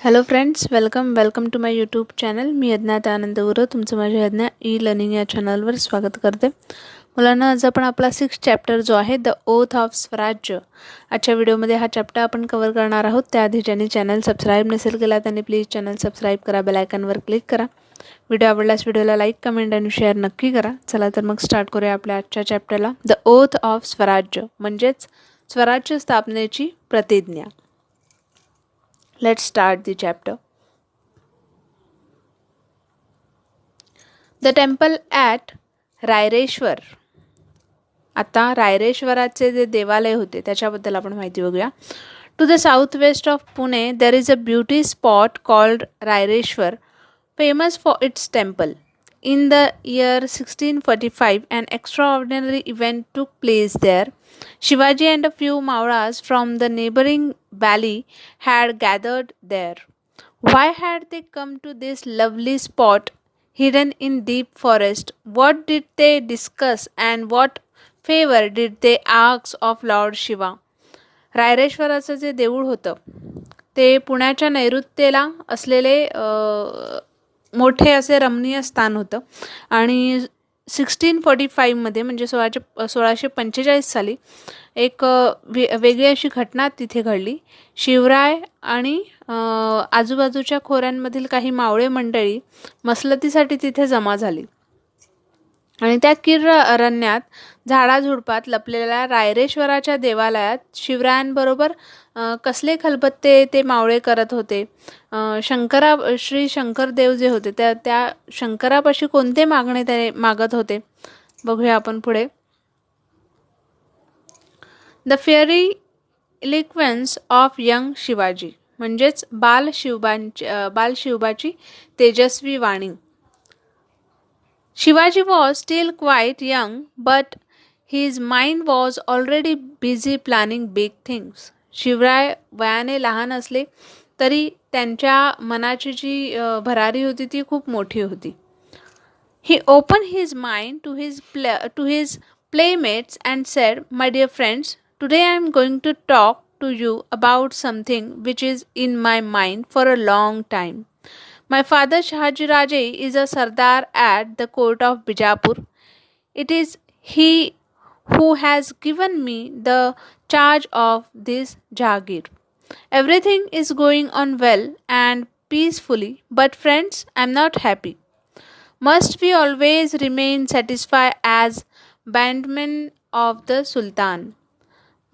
Hello friends, welcome to my YouTube channel. मी अज्ञात आनंद गुरव तुमचं माझ्या अज्ञा ई लर्निंग या चॅनलवर स्वागत करते. मुलांना आज आपण आपला 6 चॅप्टर जो आहे द ओथ ऑफ स्वराज्य, आजच्या व्हिडिओमध्ये हा चॅप्टर आपण कव्हर करणार आहोत. त्याआधी ज्यांनी चॅनल सबस्क्राईब नसेल केला त्यांनी प्लीज चॅनल सबस्क्राईब करा, बेल आयकॉनवर क्लिक करा. व्हिडिओ आवडल्यास व्हिडिओला लाईक, कमेंट आणि शेअर नक्की करा. चला तर मग स्टार्ट करूया आपल्या आजच्या चॅप्टरला. द ओथ ऑफ स्वराज्य म्हणजेच स्वराज्य स्थापनेची प्रतिज्ञा. Let's start the chapter. The temple at Raireshwar. आता रायरेश्वराचे जे देवालय होते त्याच्याबद्दल आपण माहिती बघूया. To the southwest of Pune there is a beauty spot called Raireshwar, famous for its temple. In the year 1645 an extraordinary event took place there. Shivaji and a few Mauras from the neighboring valley had gathered there. Why had they come to this lovely spot hidden in deep forest? What did they discuss and what favor did they ask of Lord Shiva? रायरेश्वराचं जे देऊळ होतं ते पुण्याच्या नैऋत्येला असलेले मोठे असे रमणीय स्थान होतं आणि 1645मध्ये म्हणजे 1645 साली एक वेगळी अशी घटना तिथे घडली. शिवराय आणि आजूबाजूच्या खोऱ्यांमधील काही मावळे मंडळी मसलतीसाठी तिथे जमा झाली आणि त्या किर्र अरण्यात झाडाझुडपात लपलेल्या रायरेश्वराच्या देवालयात शिवरायांबरोबर कसले खलबत्ते ते मावळे करत होते. श्री शंकरदेव जे होते त्या शंकरापाशी कोणते मागणे ते मागत होते बघूया आपण पुढे. द फेअरी इलिक्वेन्स ऑफ यंग शिवाजी म्हणजेच बाल शिवबाची तेजस्वी वाणी. Shivaji was still quite young, but his mind was already busy planning big things. Shivray वयाने लहान असले तरी त्यांच्या मनाची जी भरारी होती ती खूप मोठी होती. He opened his mind to his playmates and said, "My dear friends, today I am going to talk to you about something which is in my mind for a long time. My father Shahaji Raje is a Sardar at the court of Bijapur. It is he who has given me the charge of this Jagir. Everything is going on well and peacefully, but friends, I am not happy. Must we always remain satisfied as bandmen of the Sultan?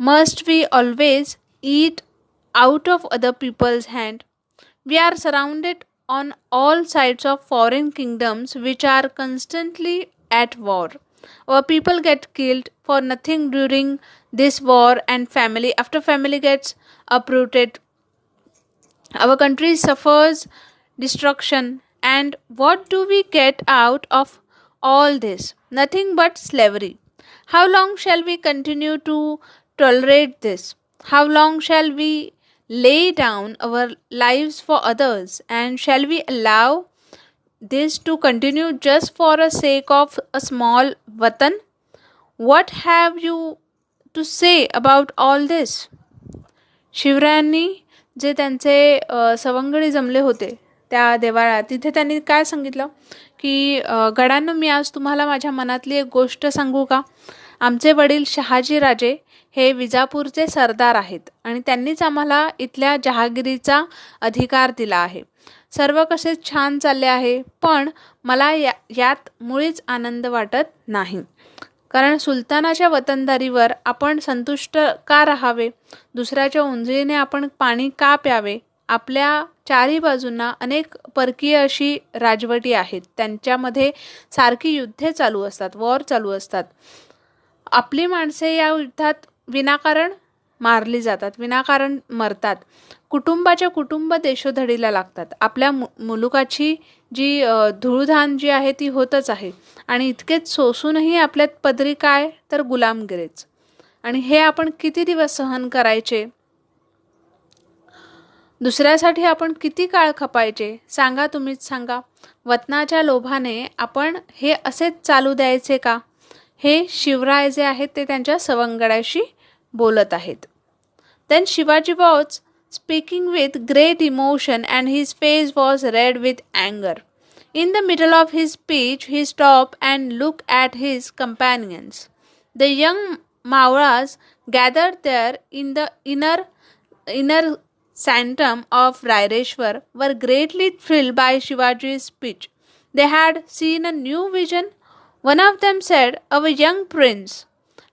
Must we always eat out of other people's hand? We are surrounded on all sides of foreign kingdoms which are constantly at war. Our people get killed for nothing during this war and after family gets uprooted. Our country suffers destruction, and what do we get out of all this? Nothing but slavery. How long shall we continue to tolerate this? How long shall we lay down our lives for others, and shall we allow this to continue just for the sake of a small watan? What have you to say about all this?" शिवरायांनी जे त्यांचे सवंगडी जमले होते त्या देवाळात तिथे त्यांनी काय सांगितलं की गडांनो, मी आज तुम्हाला माझ्या मनातली एक गोष्ट सांगू का? आमचे वडील शहाजी राजे हे विजापूरचे सरदार आहेत आणि त्यांनीच आम्हाला इथल्या जहागिरीचा अधिकार दिला आहे. सर्व कसे छान चालले आहे, पण मला यात मुळीच आनंद वाटत नाही. कारण सुलतानाच्या वतनदारीवर आपण संतुष्ट का राहावे? दुसऱ्याच्या उंजळीने आपण पाणी का प्यावे? आपल्या चारी बाजूंना अनेक परकीय अशी राजवटी आहेत, त्यांच्यामध्ये सारखी युद्धे चालू असतात, वॉर चालू असतात. आपली माणसे या युद्धात विनाकारण मारली जातात, विनाकारण मरतात. कुटुंबाच्या कुटुंब देशोधडीला लागतात. आपल्या मुलुकाची जी धूळधाण जी आहे ती होतच आहे आणि इतकेच सोसूनही आपल्यात पदरी काय तर गुलामगिरीच. आणि हे आपण किती दिवस सहन करायचे? दुसऱ्यासाठी आपण किती काळ खपायचे? सांगा, तुम्हीच सांगा. वतनाच्या लोभाने आपण हे असेच चालू द्यायचे का? हे शिवराय जे आहेत ते त्यांच्या सवंगड्याशी बोलत आहेत. Then Shivaji was speaking with great emotion, and his face was red with anger. In the middle of his speech, he stopped and looked at his companions. The young Mauras gathered there in the inner sanctum of Raireshwar were greatly thrilled by Shivaji's speech. They had seen a new vision. One of them said, "Our young prince,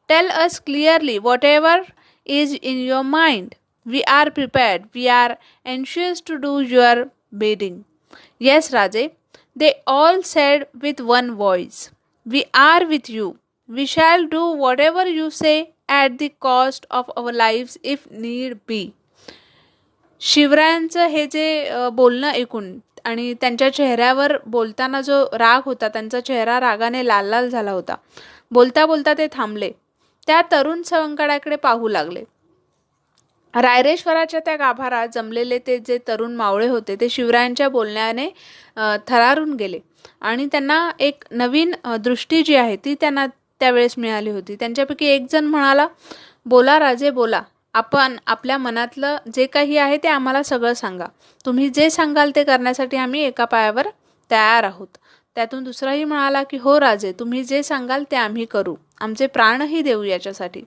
tell us clearly whatever is in your mind. We are prepared. We are anxious to do your bidding." "Yes, Raje," they all said with one voice. "We are with you. We shall do whatever you say at the cost of our lives if need be." शिवरायांचं हे जे बोलणं ऐकून आणि त्यांच्या चेहऱ्यावर बोलताना जो राग होता, त्यांचा चेहरा रागाने लाल लाल झाला होता. बोलता बोलता ते थांबले. त्या तरुण सवंगड्याकडे पाहू लागले. रायरेश्वराच्या त्या गाभारात जमलेले ते जे तरुण मावळे होते ते शिवरायांच्या बोलण्याने थरारून गेले आणि त्यांना एक नवीन दृष्टी जी आहे ती त्यांना त्यावेळेस मिळाली होती. त्यांच्यापैकी एक जण म्हणाला, "बोला राजे, बोला. आपण आपल्या मनातलं जे काही आहे ते आम्हाला सगळं सांगा. तुम्ही जे सांगाल ते करण्यासाठी आम्ही एका पायावर तयार आहोत." त्यातून दुसराही म्हणाला की "हो राजे, तुम्ही जे सांगाल ते आम्ही करू. आमचे प्राणही देऊ याच्यासाठी."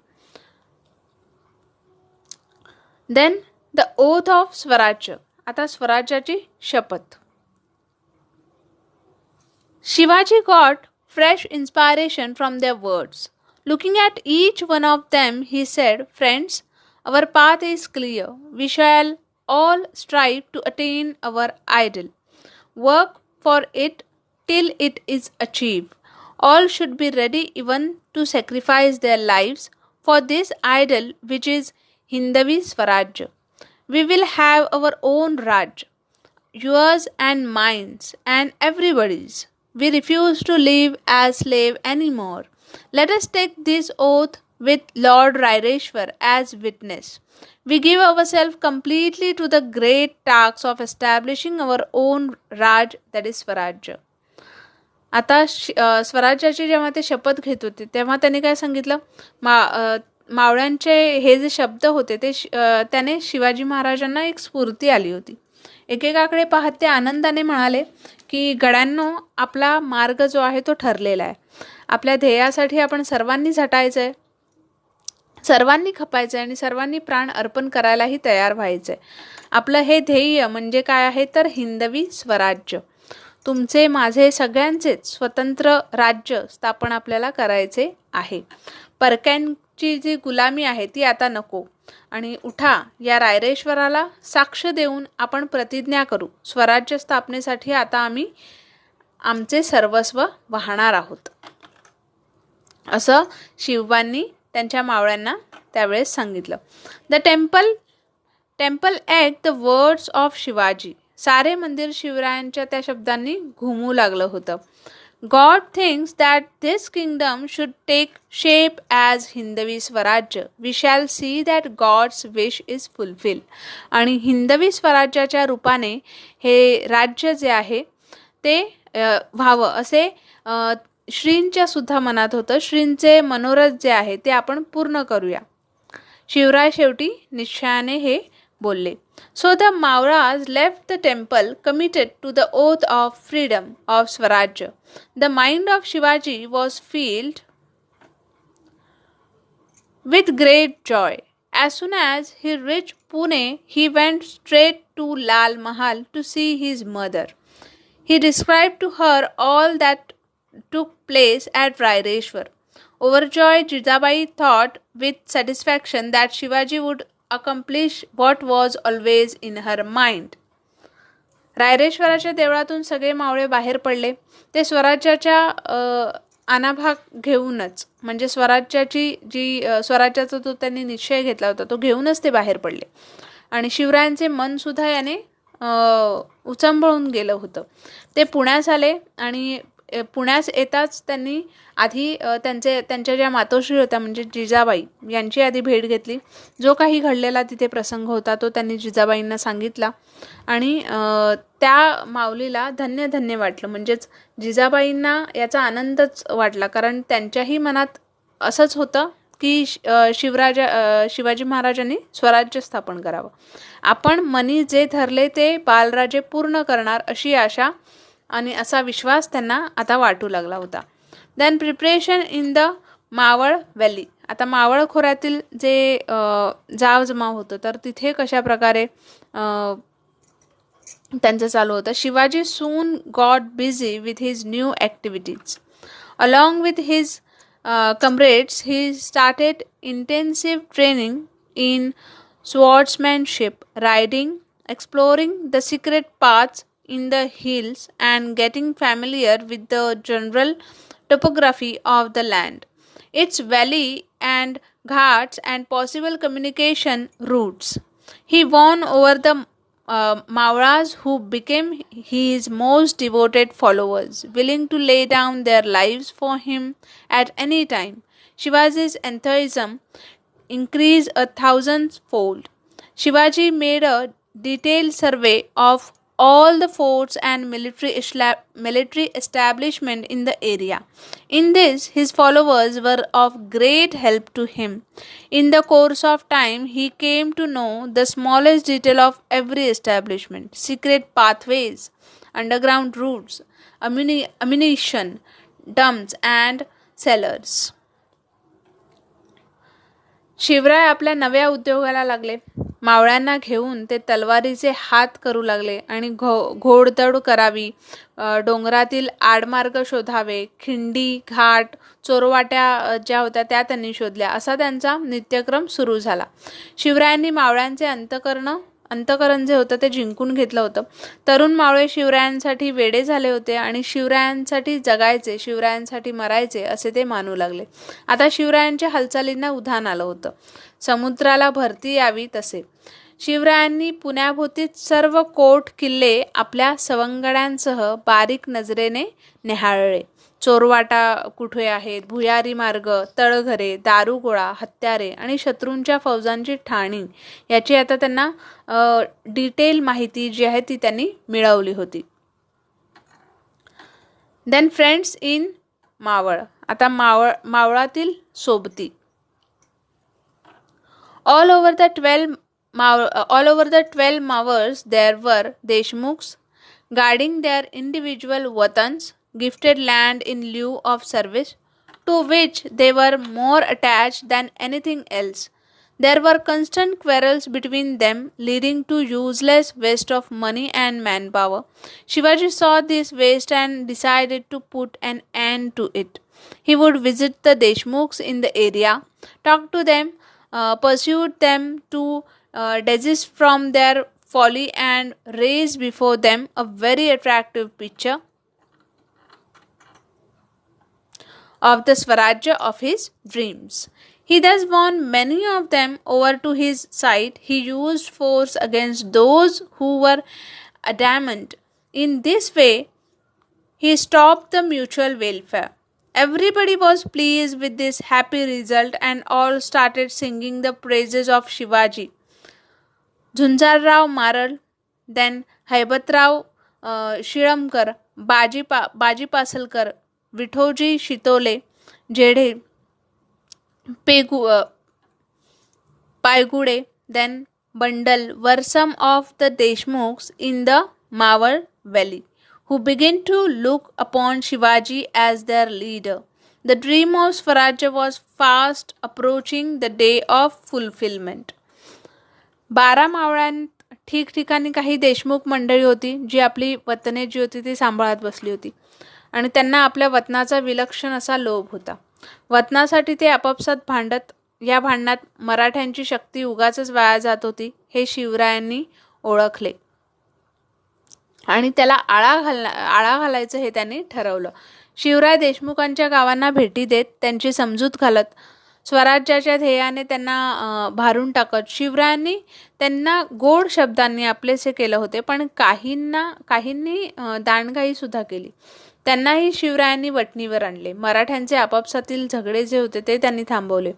देन द ओथ ऑफ स्वराज्य. आता स्वराज्याची शपथ. Shivaji got fresh inspiration from their words. Looking at each one of them, he said, "Friends, our path is clear. We shall all strive to attain our ideal. Work for it till it is achieved. All should be ready even to sacrifice their lives for this ideal which is Hindavi Swaraj. We will have our own Raj, yours and mine and everybody's. We refuse to live as slave anymore. Let us take this oath with Lord Raireshwar as witness. We give ourselves completely to the great task of establishing our own Raj, that is Swaraj." आता स्वराज्याची जेव्हा ते शपथ घेत होते तेव्हा त्यांनी काय सांगितलं, मावळ्यांचे हे जे शब्द होते ते त्याने शिवाजी महाराजांना एक स्फूर्ती आली होती. एकेकाकडे पाहत ते आनंदाने म्हणाले की "गड्यांनो, आपला मार्ग जो आहे तो ठरलेला आहे. आपल्या ध्येयासाठी आपण सर्वांनी झटायचं आहे, सर्वांनी खपायचं आहे आणि सर्वांनी प्राण अर्पण करायलाही तयार व्हायचं आहे. आपलं हे ध्येय म्हणजे काय आहे तर हिंदवी स्वराज्य. तुमचे, माझे, सगळ्यांचेच स्वतंत्र राज्य स्थापन आपल्याला करायचे आहे. परक्यांची जी गुलामी आहे ती आता नको. आणि उठा, या रायरेश्वराला साक्ष देऊन आपण प्रतिज्ञा करू. स्वराज्य स्थापनेसाठी आता आम्ही आमचे सर्वस्व वाहणार आहोत." असं शिवबांनी त्यांच्या मावळ्यांना त्यावेळेस सांगितलं. The temple at the words of Shivaji. सारे मंदिर शिवरायांच्या त्या शब्दांनी घुमू लागलं होतं. "God thinks that this kingdom should take shape as Hindavi Swarajya. We shall see that God's wish is fulfilled." आणि हिंदवी स्वराज्याच्या रूपाने हे राज्य जे आहे ते व्हावं असे श्रींच्या सुद्धा मनात होतं. श्रींचे मनोरथ जे आहे ते आपण पूर्ण करूया. शिवराय शेवटी निश्चयाने हे बोलले. So the Mauras left the temple committed to the oath of freedom of Swaraj. The mind of Shivaji was filled with great joy. As soon as he reached Pune, he went straight to Lal Mahal to see his mother. He described to her all that took place at Raireshwar. Overjoyed, Jijabai thought with satisfaction that Shivaji would accomplish what was always in her mind. रायरेश्वराच्या देवळातून सगळे मावळे बाहेर पडले. ते स्वराज्याच्या आनाभाग घेऊनच, म्हणजे स्वराज्याचा जो त्यांनी निश्चय घेतला होता तो घेऊनच ते बाहेर पडले. आणि शिवरायांचे मन सुद्धा याने उचंबळून गेलं होतं. ते पुण्यास आले आणि पुण्यास येताच त्यांनी आधी त्यांच्या ज्या मातोश्री होत्या म्हणजे जिजाबाई यांची आधी भेट घेतली. जो काही घडलेला तिथे प्रसंग होता तो त्यांनी जिजाबाईंना सांगितला आणि त्या माऊलीला धन्य धन्य वाटलं. म्हणजेच जिजाबाईंना याचा आनंदच वाटला, कारण त्यांच्याही मनात असंच होतं की शिवाजी महाराजांनी स्वराज्य स्थापन करावं. आपण मनी जे ठरले ते बालराजे पूर्ण करणार अशी आशा आणि असा विश्वास त्यांना आता वाटू लागला होता. Then preparation in the Maval valley. आता मावळ खोऱ्यातील जे जाव जमाव होतं तर तिथे कशा प्रकारे त्यांचं चालू होतं. Shivaji soon got busy with his new activities. Along with his comrades, he started intensive training in swordsmanship, riding, exploring the secret paths in the hills, and getting familiar with the general topography of the land, its valley and ghats, and possible communication routes. He won over the Mauras, who became his most devoted followers, willing to lay down their lives for him at any time. Shivaji's enthusiasm increased 1,000-fold. Shivaji made a detailed survey of all the forts and military establishment in the area. In this, his followers were of great help to him. In the course of time, he came to know the smallest detail of every establishment, secret pathways, underground routes, ammunition dumps, and cellars. Shivray आपल्या नव्या उद्योगाला लागले. मावळ्यांना घेऊन ते तलवारीचे हात करू लागले आणि घोडदौड करावी, डोंगरातील आडमार्ग शोधावे, खिंडी, घाट, चोरवाट्या ज्या होत्या त्या त्यांनी शोधल्या. असा त्यांचा नित्यक्रम सुरू झाला. शिवरायांनी मावळ्यांचे अंतकरण जे होतं ते जिंकून घेतलं होतं. तरुण मावळे शिवरायांसाठी वेडे झाले होते आणि शिवरायांसाठी जगायचे, शिवरायांसाठी मरायचे असे ते मानू लागले. आता शिवरायांच्या हालचालींना उधाण आलं होतं. समुद्राला भरती यावी तसे. शिवरायांनी पुण्याभोवतीत सर्व कोट किल्ले आपल्या सवंगड्यांसह बारीक नजरेने निहाळले. चोरवाटा कुठे आहेत, भुयारी मार्ग, तळघरे, दारुगोळा, हत्यारे आणि शत्रूंच्या फौजांची ठाणी याची आता त्यांना डिटेल माहिती जी आहे ती त्यांनी मिळवली होती. Then friends in Maval. आता मावळातील सोबती. All over the 12 Mawars there were Deshmukhs, guarding their individual watans, gifted land in lieu of service, to which they were more attached than anything else. There were constant quarrels between them, leading to useless waste of money and manpower. Shivaji saw this waste and decided to put an end to it. He would visit the Deshmukhs in the area, talk to them, pursued them to desist from their folly, and raised before them a very attractive picture of the Swarajya of his dreams. He thus won many of them over to his side. He used force against those who were adamant. In this way, he stopped the mutual welfare. Everybody was pleased with this happy result, and all started singing the praises of Shivaji. Zunjarrao Maral, then Haibatrao Shiramkar, Baji Pasalkar, Vithoji Shitole, Jedhe, Paigude, then Bandal were some of the Deshmukhs in the Mawar valley, who began to look upon Shivaji as their leader. The dream of Swarajya was fast approaching the day of fulfillment. 12 मावळ्यांत ठिकठिकाणी काही देशमुख मंडळी होती जी आपली वतने जी होती ती सांभाळत बसली होती आणि त्यांना आपल्या वतनाचा विलक्षण असा लोभ होता. वतनासाठी ते आपापसात भांडत. या भांडणात मराठ्यांची शक्ती उगाचच वाया जात होती हे शिवरायांनी ओळखले आणि त्याला आळा घालायचं हे त्यांनी ठरवलं. शिवराय देशमुखांच्या गावांना भेटी देत, त्यांची समजूत घालत, स्वराज्याच्या ध्येयाने त्यांना भारून टाकत शिवरायांनी त्यांना गोड शब्दांनी आपलेसे केलं होते. पण काहींनी दांडगाई सुद्धा केली. त्यांनाही शिवरायांनी वटणीवर आणले. मराठ्यांचे आपापसातील झगडे जे होते ते त्यांनी थांबवले.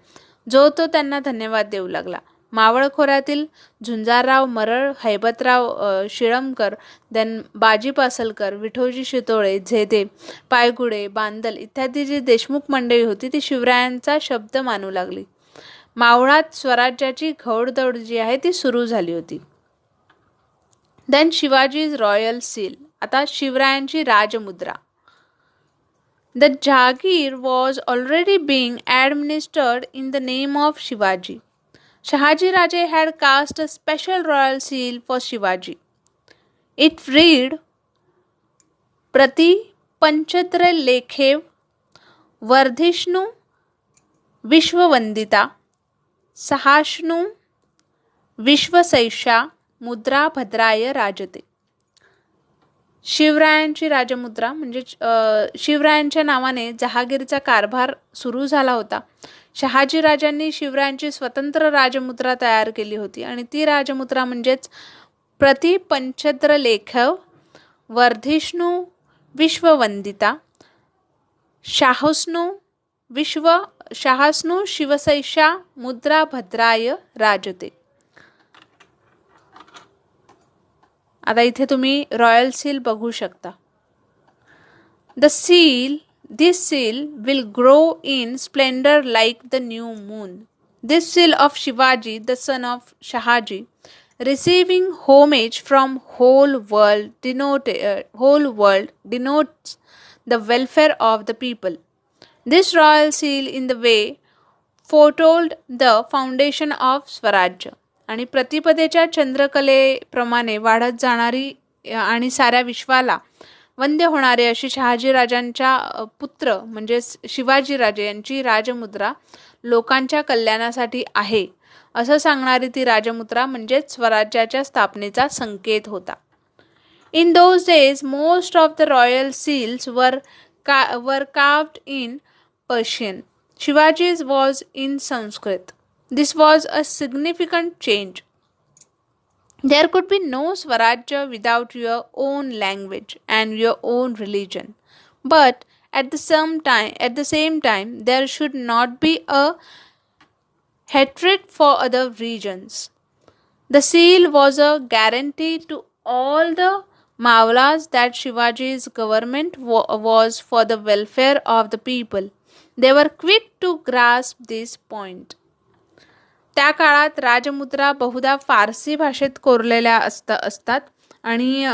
जो तो त्यांना धन्यवाद देऊ लागला. मावळ खोऱ्यातील झुंजारराव मरळ, हैबतराव शिळमकर, देन बाजी पासलकर, विठोजी शितोळे, झेदे, पायगुडे, बांदल इत्यादी जी देशमुख मंडळी होती ती शिवरायांचा शब्द मानू लागली. मावळात स्वराज्याची घौडदौड जी आहे ती सुरू झाली होती. Then Shivaji's royal seal. आता शिवरायांची राजमुद्रा. The Jagir was already being administered in the name of Shivaji. Shahaji Raje had cast a special royal seal for Shivaji. It read, Prati Panchatra Lekhev Vardhishnu Vishwavandita Sahashnu Vishwasaisha Mudra Bhadraya Rajate. शिवरायांची राजमुद्रा म्हणजे शिवरायांच्या नावाने जहागीरचा कारभार सुरू झाला होता. शहाजी राजांनी शिवरायांची स्वतंत्र राजमुद्रा तयार केली होती आणि ती राजमुद्रा म्हणजेच प्रति पंचद्र लेखव वर्धिष्णू विश्ववंदिता शाहस्नु शिवसैषा मुद्रा भद्राय राजते. आता इथे तुम्ही रॉयल सील बघू शकता. This seal will grow in splendor like the new moon. This seal of Shivaji, the son of Shahaji, receiving homage from whole world denotes the welfare of the people. This royal seal in the way foretold the foundation of Swarajya. आणि प्रतिपदेच्या चंद्रकलेप्रमाणे वाढत जाणारी आणि साऱ्या विश्वाला वंद्य होणारे अशी शहाजीराजांच्या पुत्र म्हणजे शिवाजीराजे यांची राजमुद्रा लोकांच्या कल्याणासाठी आहे असं सांगणारी ती राजमुद्रा म्हणजेच स्वराज्याच्या स्थापनेचा संकेत होता. In those days most of the royal seals वर carved in Persian. Shivaji's was in Sanskrit. This was a significant change. There could be no Swarajya without your own language and your own religion. But at the same time, there should not be a hatred for other regions. The seal was a guarantee to all the Mawlas that Shivaji's government was for the welfare of the people. They were quick to grasp this point. त्या काळात राजमुद्रा बहुधा फारसी भाषेत कोरलेल्या असतात आणि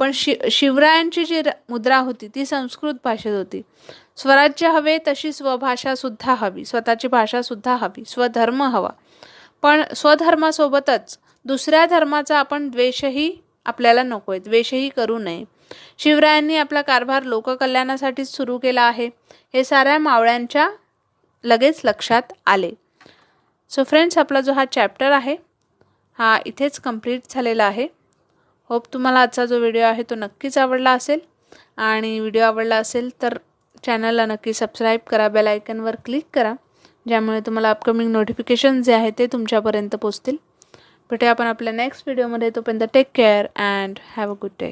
पण शिवरायांची जी मुद्रा होती ती संस्कृत भाषेत होती. स्वराज्य हवे तशी स्वभाषासुद्धा हवी, स्वतःची भाषासुद्धा हवी, स्वधर्म हवा. पण स्वधर्मासोबतच दुसऱ्या धर्माचा आपण द्वेषही आपल्याला नको आहे, द्वेषही करू नये. शिवरायांनी आपला कारभार लोककल्याणासाठीच सुरू केला आहे हे साऱ्या मावळ्यांच्या लगेच लक्षात आले. सो फ्रेंड्स, आपला जो हा चॅप्टर आहे हा इथेच कंप्लीट झालेला आहे. होप तुम्हाला आजचा जो व्हिडिओ आहे तो नक्कीच आवडला असेल आणि व्हिडिओ आवडला असेल तर चॅनलला नक्की सबस्क्राईब करा, बेल आयकनवर क्लिक करा ज्यामुळे तुम्हाला अपकमिंग नोटिफिकेशन जे आहे ते तुमच्यापर्यंत पोहोचतील. भेटूया आपण आपल्या नेक्स्ट व्हिडिओमध्ये. तोपर्यंत take care and have a good day.